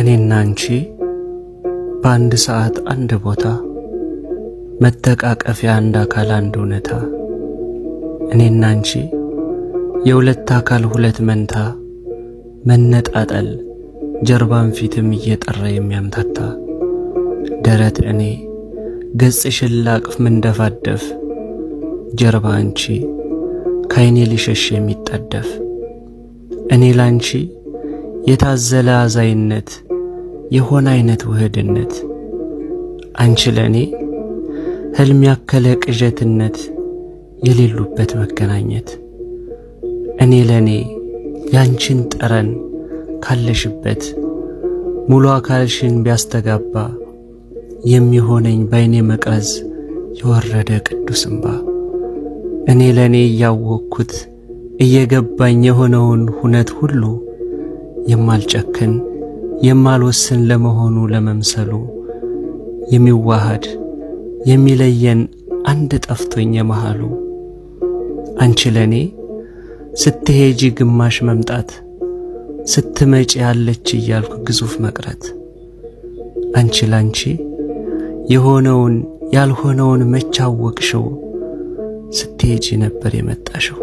እኔና አንቺ በአንድ ሰዓት አንድ ቦታ መተቃቀፊያ አንድ አካል አንድ እውነታ እኔና አንቺ የሁለት አካል ሁለት መንታ መነጣጠል ጀርባን ፊትም እየጠራ የሚያምታታ ደረት እኔ ገጽሽን ላቅፍ ምንደፋደፍ ጀርባ አንቺ ካይኔ ሊሸሽ የሚጣደፍ እኔ ላንቺ የታዘለ አዛይነት የሆነ አይነት ውህድነት አንቺ ለኔ ህልም ያከለ ቅዠትነት የሌሉበት መገናኘት እኔ ለኔ ያንቺን ጠረን ካለሽበት ሙሉ አካልሽን ቢያስተጋባ የሚሆነኝ ባይኔ መቅረዝ የወረደ ቅዱስ እንባ እኔ ለኔ ያወቅኩት እየገባኝ የሆነውን ሁነት ሁሉ የማልጨክን የማልወስን ለመሆኑ ለመምሰሉ የሚዋሃድ የሚለየን አንድ ጠፍቶኝ የመሃሉ አንቺ ለኔ ስትሄጂ ግማሽ መምጣት ስትመጪ ያለች እያልኩ ግዙፍ መቅረት አንቺ ላንቺ የሆነውን ያልሆነውን መቻወቅሽው ስትሄጂ ነበር የመጣሽው